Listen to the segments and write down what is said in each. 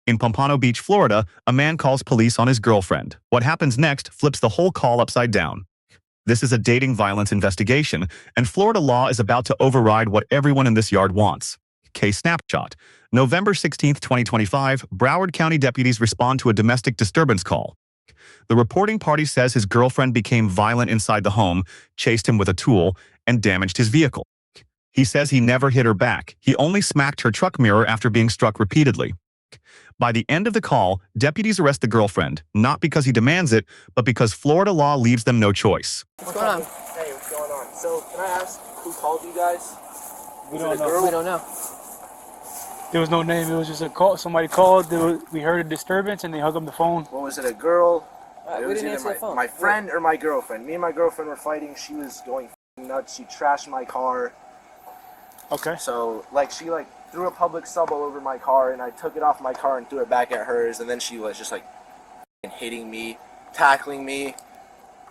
In Pompano Beach, Florida, a man calls police on his girlfriend. What happens next flips the whole call upside down. This is a dating violence investigation, and Florida law is about to override what everyone in this yard wants. Case snapshot. November 16, 2025, Broward County deputies respond to a domestic disturbance call. The reporting party says his girlfriend became violent inside the home, chased him with a tool, and damaged his vehicle. He says he never hit her back. He only smacked her truck mirror after being struck repeatedly. By the end of the call, deputies arrest the girlfriend, not because he demands it, but because Florida law leaves them no choice. What's going on? Hey, what's going on? So, can I ask who called you guys? We don't know. We don't know. There was no name. It was just a call. Somebody called. We heard a disturbance, and they hung up the phone. What was it? A girl? It we was didn't either answer the phone. my friend or my girlfriend. Me and my girlfriend were fighting. She was going nuts. She trashed my car. Okay. So, she threw a public sub all over my car, and I took it off my car and threw it back at hers. And then she was just hitting me, tackling me.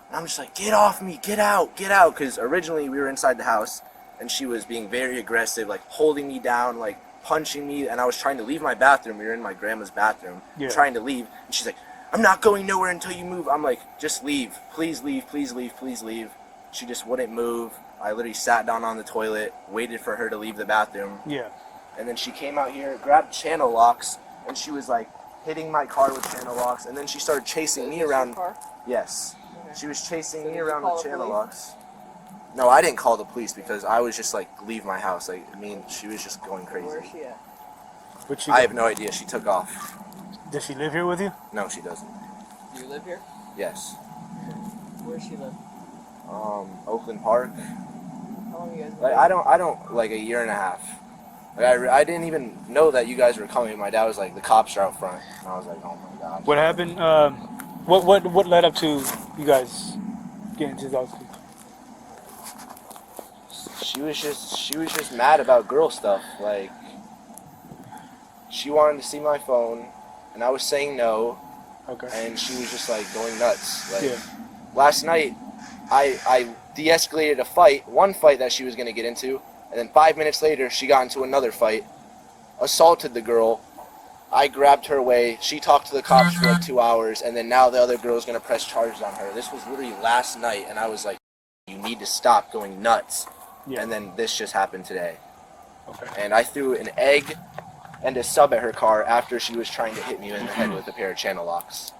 And I'm just like, get off me, get out, get out. Because originally we were inside the house, and she was being very aggressive, holding me down, punching me. And I was trying to leave my bathroom. We were in my grandma's bathroom, trying to leave. And she's like, I'm not going nowhere until you move. I'm like, just leave. Please leave, please leave, please leave. She just wouldn't move. I literally sat down on the toilet, waited for her to leave the bathroom. Yeah. And then she came out here, grabbed channel locks, and she was hitting my car with channel locks. And then she started chasing me around. Yes. Okay. She was chasing me around with channel locks. No, I didn't call the police because I was just leave my house. She was just going crazy. Where is she at? I have no idea. She took off. Does she live here with you? No, she doesn't. Do you live here? Yes. Where does she live? Oakland Park. How long you guys been I don't a year and a half. I didn't even know that you guys were coming. My dad was like, the cops are out front. And I was like, oh my God. What happened? What led up to you guys getting into those? She was just mad about girl stuff. She wanted to see my phone, and I was saying no. Okay. And she was just going nuts. Yeah. Last night, I de-escalated a fight, one fight that she was gonna get into. And then 5 minutes later, she got into another fight, assaulted the girl. I grabbed her away. She talked to the cops for 2 hours, and then now the other girl's going to press charges on her. This was literally last night, and I was like, you need to stop going nuts. Yeah. And then this just happened today. Okay. And I threw an egg and a sub at her car after she was trying to hit me in the head with a pair of channel locks.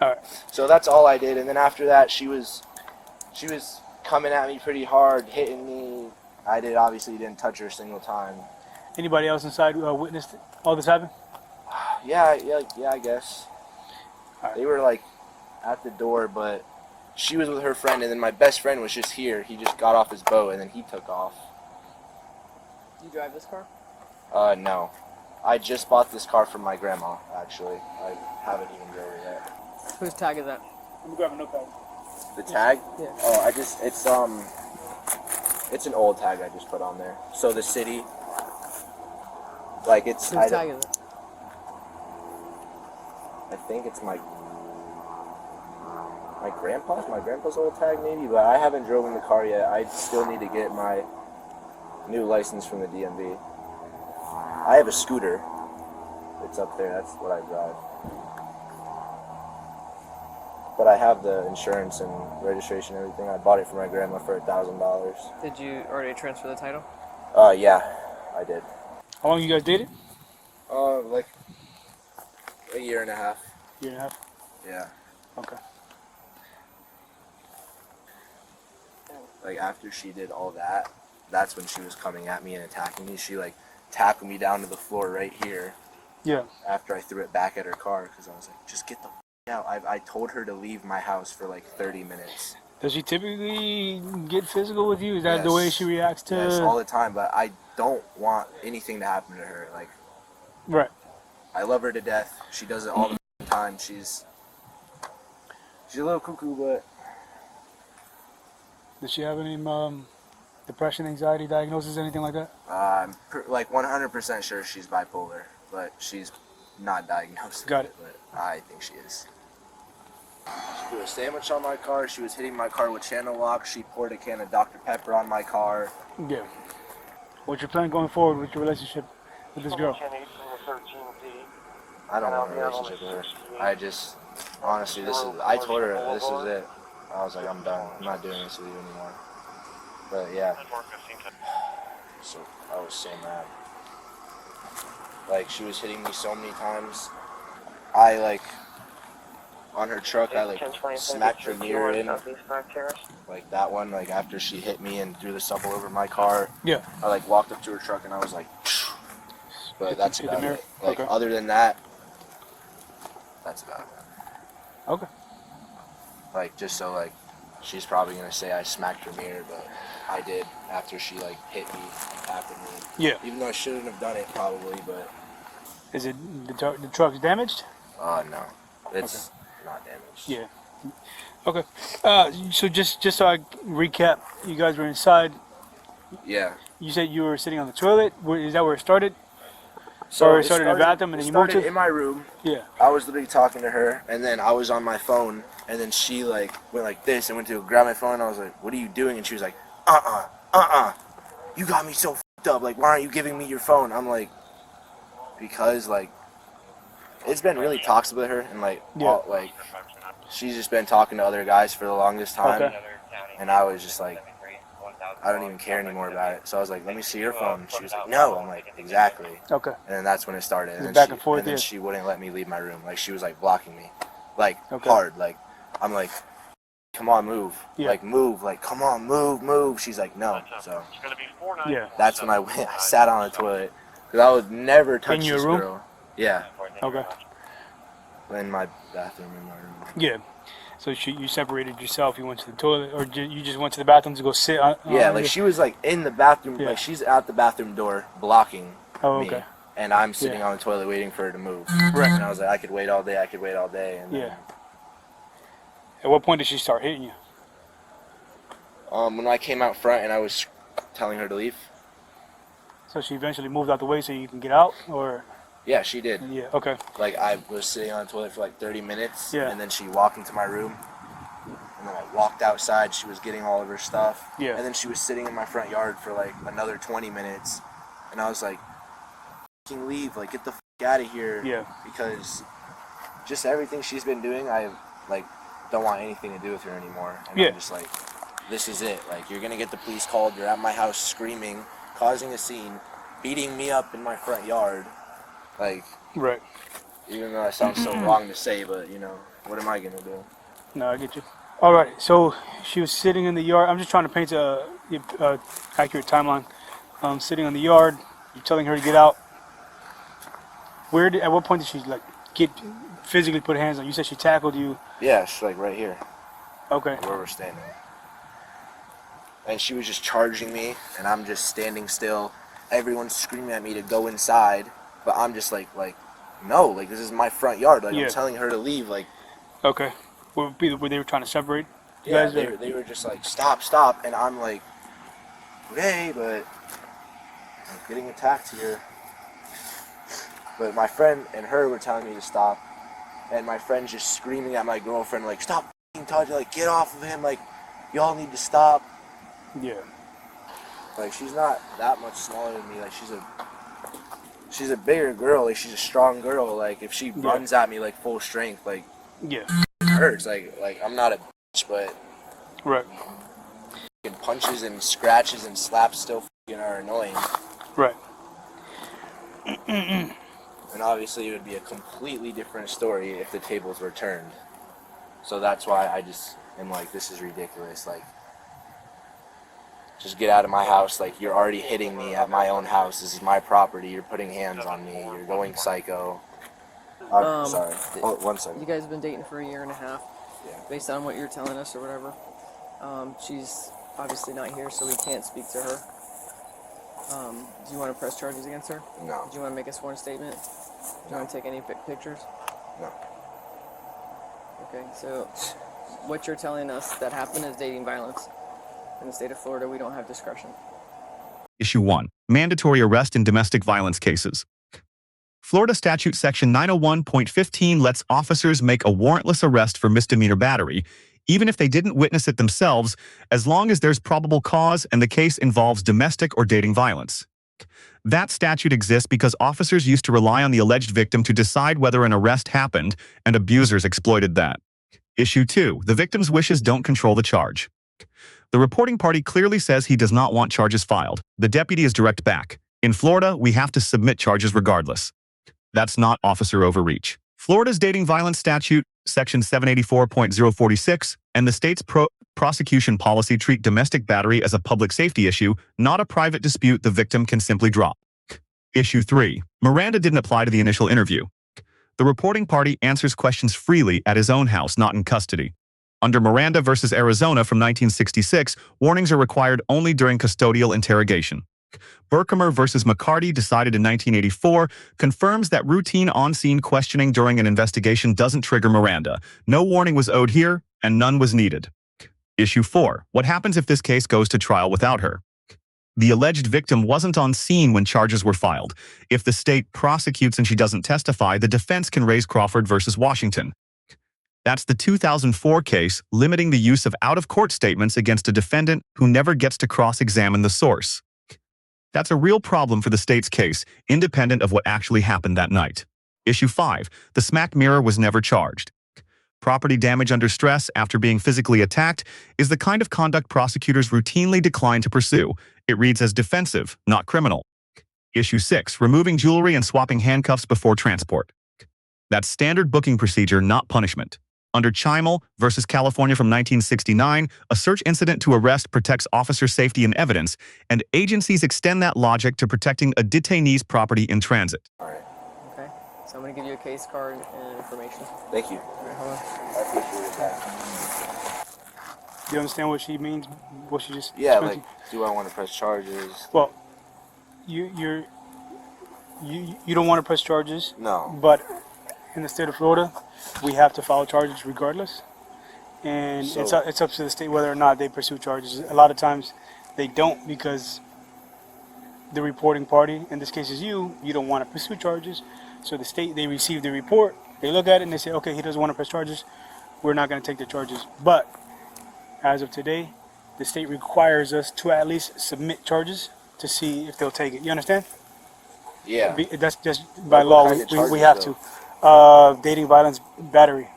All right. So that's all I did. And then after that, she was coming at me pretty hard, hitting me. I obviously didn't touch her a single time. Anybody else inside witnessed all this happen? Yeah, I guess. Right. They were at the door, but she was with her friend, and then my best friend was just here. He just got off his boat, and then he took off. Do you drive this car? No. I just bought this car from my grandma, actually. I haven't even drove it yet. Whose tag is that? Let me grab a notepad. The tag? Yeah. Oh, it's an old tag I just put on there. So the city, it's... Whose tag is it? I think it's my grandpa's old tag maybe, but I haven't driven the car yet. I still need to get my new license from the DMV. I have a scooter. It's up there. That's what I drive. But I have the insurance and registration and everything. I bought it for my grandma for $1,000. Did you already transfer the title? Yeah, I did. How long you guys dated? A year and a half. Year and a half? Yeah. Okay. After she did all that, that's when she was coming at me and attacking me. She tackled me down to the floor right here. Yeah. After I threw it back at her car, because I was like, just get the out. I told her to leave my house for 30 minutes. Does she typically get physical with you? Is that the way she reacts to? Yes, all the time, but I don't want anything to happen to her. Right. I love her to death. She does it all the time. She's a little cuckoo, but... Does she have any depression, anxiety diagnosis, anything like that? I'm 100% sure she's bipolar, but she's not diagnosed. Got it. But I think she is. She threw a sandwich on my car. She was hitting my car with channel locks. She poured a can of Dr. Pepper on my car. Yeah. What's your plan going forward with your relationship with this girl? I don't want a relationship with her. I just, honestly, I told her this is it. I was like, I'm done. I'm not doing this with you anymore. But yeah. So, I was so mad. Like, she was hitting me so many times. I, like, on her truck, I, like, smacked her mirror in. Like, that one, like, after she hit me and threw the sub over my car. Yeah. I, like, walked up to her truck and I was like, but that's about it. Like, okay. other than that, that's about it. Okay. Like, just so, like, she's probably going to say I smacked her mirror, but I did after she, like, hit me, tapped me. Yeah. Even though I shouldn't have done it, probably, but... Is it, the truck's damaged? No. It's not damaged. Yeah. Okay. So just so I recap, you guys were inside. Yeah. You said you were sitting on the toilet. Is that where it started? So or it started in the bathroom and then you moved to? In my room. Yeah. I was literally talking to her, and then I was on my phone, and then she, like, went like this and went to grab my phone, and I was like, what are you doing? And she was like, you got me so f***ed up. Like, why aren't you giving me your phone? I'm like, because, like, it's been really toxic with her, and, like, like, she's just been talking to other guys for the longest time, and I was just like, I don't even care anymore about it. So I was like, let me see your phone. She was like, no. I'm like, exactly. Okay. And then that's when it started. And then back and forth. And then she wouldn't let me leave my room. Like, she was like blocking me, like hard. Like, I'm like, come on, move. Yeah. Like, move. Like, come on, move. She's like, no. So Yeah. that's when I went. I sat on the toilet because I would never touch In your this room? girl. Yeah. Okay. In my bathroom, in my room. Yeah. So you separated yourself. You went to the toilet, or you just went to the bathroom to go sit on? Yeah, like she was like in the bathroom, Yeah. like she's at the bathroom door blocking me, okay. and I'm sitting on the toilet waiting for her to move. Right. And I was like, I could wait all day, and then, Yeah. At what point did she start hitting you? when I came out front and I was telling her to leave. So she eventually moved out the way so you can get out, or? Yeah, she did. Yeah. Okay. Like, I was sitting on the toilet for like 30 minutes, Yeah. and then she walked into my room, and then I walked outside. She was getting all of her stuff, Yeah. and then she was sitting in my front yard for like another 20 minutes, and I was like, "Fucking leave! Like, get the fuck out of here!" Yeah. Because just everything she's been doing, I like don't want anything to do with her anymore. And Yeah. I'm just like, this is it. Like, you're gonna get the police called. You're at my house screaming, causing a scene, beating me up in my front yard. Like, Right. even though that sounds so wrong to say, but, you know, what am I going to do? No, I get you. All right. So she was sitting in the yard. I'm just trying to paint a accurate timeline. Sitting in the yard. You're telling her to get out. At what point did she like physically put hands on you? You said she tackled you. Yeah, she's like right here, Okay. where we're standing. And she was just charging me, and I'm just standing still. Everyone's screaming at me to go inside, but I'm just like, no, like, this is my front yard. Like, Yeah. I'm telling her to leave, like. Okay. Were they were trying to separate you Yeah, guys? they were just like, stop, and I'm like, okay, but I'm getting attacked here. But my friend and her were telling me to stop, and my friend's just screaming at my girlfriend, like, stop f***ing touching, like, get off of him, like, y'all need to stop. Yeah. Like, she's not that much smaller than me, like, she's a bigger girl, like, she's a strong girl, like, if she runs at me, like, full strength, like, Yeah. it hurts, like, I'm not a bitch, but Right. punches and scratches and slaps still f***ing are annoying. Right. And obviously it would be a completely different story if the tables were turned. So that's why I just am like, this is ridiculous. Like, just get out of my house. Like, you're already hitting me at my own house. This is my property. You're putting hands on me. You're going psycho. I'm sorry. Oh, 1 second. You guys have been dating for a year and a half, Yeah. based on what you're telling us or whatever. She's obviously not here, so we can't speak to her. Do you want to press charges against her? No. Do you want to make a sworn statement? Do you want to take any pictures? No. Okay, so what you're telling us that happened is dating violence. In the state of Florida, we don't have discretion. Issue 1. Mandatory arrest in domestic violence cases. Florida Statute Section 901.15 lets officers make a warrantless arrest for misdemeanor battery, even if they didn't witness it themselves, as long as there's probable cause and the case involves domestic or dating violence. That statute exists because officers used to rely on the alleged victim to decide whether an arrest happened, and abusers exploited that. Issue 2. The victim's wishes don't control the charge. The reporting party clearly says he does not want charges filed. The deputy is direct back. In Florida, we have to submit charges regardless. That's not officer overreach. Florida's dating violence statute, section 784.046, and the state's prosecution policy treat domestic battery as a public safety issue, not a private dispute the victim can simply drop. Issue 3. Miranda didn't apply to the initial interview. The reporting party answers questions freely at his own house, not in custody. Under Miranda versus Arizona from 1966, warnings are required only during custodial interrogation. Berkemer versus McCarty, decided in 1984, confirms that routine on-scene questioning during an investigation doesn't trigger Miranda. No warning was owed here, and none was needed. Issue 4. What happens if this case goes to trial without her? The alleged victim wasn't on scene when charges were filed. If the state prosecutes and she doesn't testify, the defense can raise Crawford versus Washington. That's the 2004 case limiting the use of out-of-court statements against a defendant who never gets to cross-examine the source. That's a real problem for the state's case, independent of what actually happened that night. Issue 5. The smack mirror was never charged. Property damage under stress after being physically attacked is the kind of conduct prosecutors routinely decline to pursue. It reads as defensive, not criminal. Issue 6. Removing jewelry and swapping handcuffs before transport. That's standard booking procedure, not punishment. Under Chimel versus California from 1969, a search incident to arrest protects officer safety and evidence, and agencies extend that logic to protecting a detainee's property in transit. All right. Okay. So I'm going to give you a case card and information. Thank you. All right, hold on. I appreciate that. Do you understand what she means? What she just Yeah, explained like, do I want to press charges? Well, you don't want to press charges. No. But in the state of Florida, we have to file charges regardless, and So- it's up to the state whether or not they pursue charges. A lot of times, they don't because the reporting party, in this case is you don't want to pursue charges. So the state, they receive the report, they look at it and they say, okay, he doesn't want to press charges, we're not going to take the charges. But as of today, the state requires us to at least submit charges to see if they'll take it. You understand? Yeah. That's just by What law. kind of We charges, have though? to. Dating violence battery.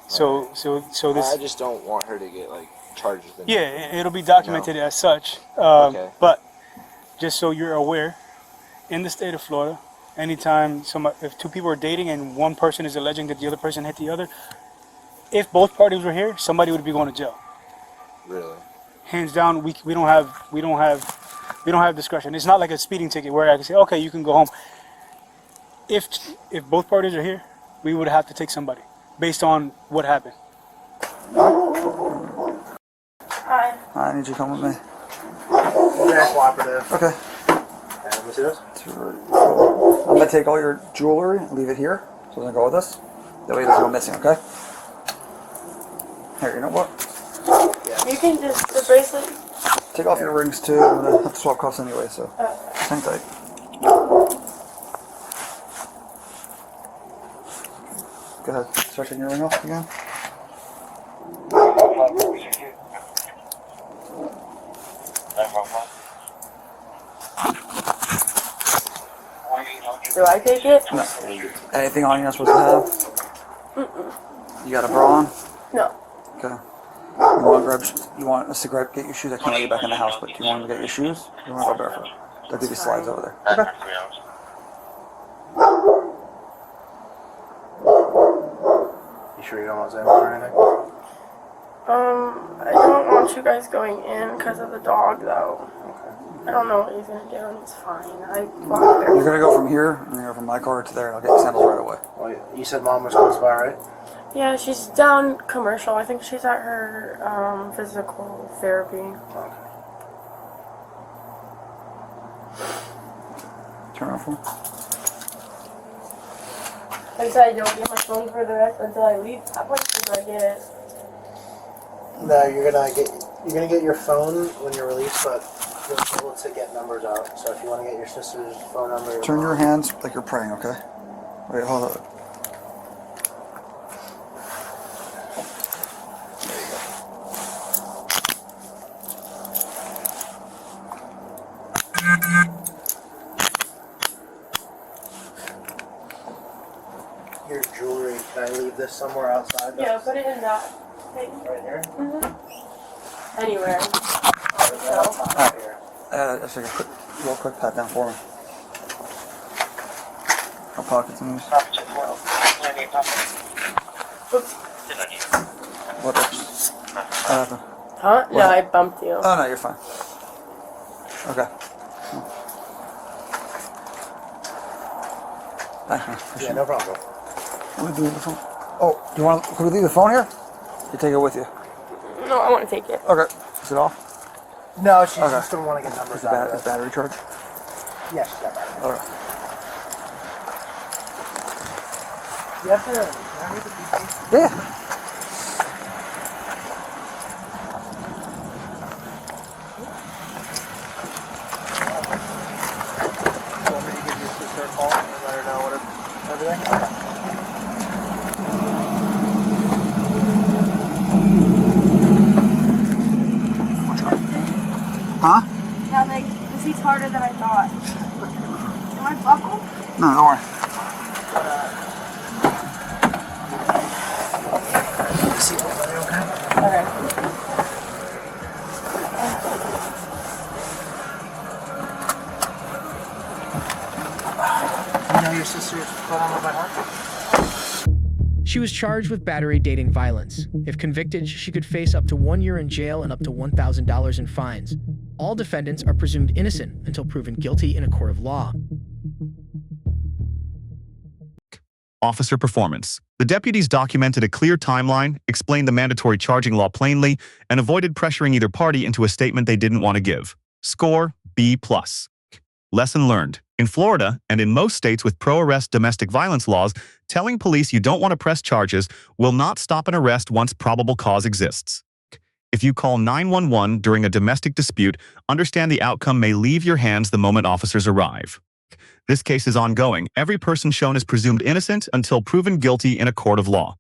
So this. I just don't want her to get like charges. Yeah, it'll be documented as such. Okay. But just so you're aware, in the state of Florida, anytime if two people are dating and one person is alleging that the other person hit the other, if both parties were here, somebody would be going to jail. Really? Hands down, we don't have discretion. It's not like a speeding ticket where I can say, okay, you can go home. If both parties are here, we would have to take somebody based on what happened. Hi. I need you to come with me. Very cooperative. Okay. And let me see this. I'm gonna take all your jewelry and leave it here. So we're gonna go with this. That way it doesn't go missing, okay? Here, you know what? You can just, the bracelet. Take off your rings too. I'm gonna have to swap cuffs anyway, so hang tight. Go ahead. Start taking your ring off again. Do I take it? No. Anything on you're not supposed to have? You got a bra on? No. Okay. You want us to get your shoes? I can't let you back in the house, but do you want to get your shoes? You want to go barefoot? They'll give you slides over there. Okay. You sure you don't want Zambos or anything? I don't want you guys going in because of the dog, though. I don't know what he's gonna do, and it's fine. I walk there. You're gonna go from here, and you're gonna go from my car to there, and I'll get your sandals right away. Well, you said Mom was close by, right? Yeah, she's down commercial. I think she's at her physical therapy. Okay. Turn around for me. I said I don't get my phone for the rest until I leave. How much do I get? No, you're gonna get your phone when you're released, but you'll be able to get numbers out. So if you want to get your sister's phone number, Turn your hands like you're praying, okay? Wait, hold on. your jewelry. Can I leave this somewhere outside? Yeah, put it in that thing. Right here? Anywhere. Outside here. Just like a quick, real quick pat down for me. No pockets in these. What happened? Huh? No, I bumped you. Oh no, you're fine. Okay. Yeah, no problem. What do we do with the phone? Oh, do you want? Can we leave the phone here? You take it with you. No, I want to take it. Okay. Is it off? No, she's Okay. just gonna want to get numbers Is out of is it. battery charged? Yeah, she's got battery. Alright. You have to. Can I read the PC? Yeah. You want me to give your sister a call and let her know everything? Okay. Huh? Yeah, like, this seat's harder than I thought. Am I buckled? No, don't worry. Okay. You know your sister's put on by heart? She was charged with battery dating violence. If convicted, she could face up to 1 year in jail and up to $1,000 in fines. All defendants are presumed innocent until proven guilty in a court of law. Officer performance. The deputies documented a clear timeline, explained the mandatory charging law plainly, and avoided pressuring either party into a statement they didn't want to give. Score B+. Lesson learned. In Florida, and in most states with pro-arrest domestic violence laws, telling police you don't want to press charges will not stop an arrest once probable cause exists. If you call 911 during a domestic dispute, understand the outcome may leave your hands the moment officers arrive. This case is ongoing. Every person shown is presumed innocent until proven guilty in a court of law.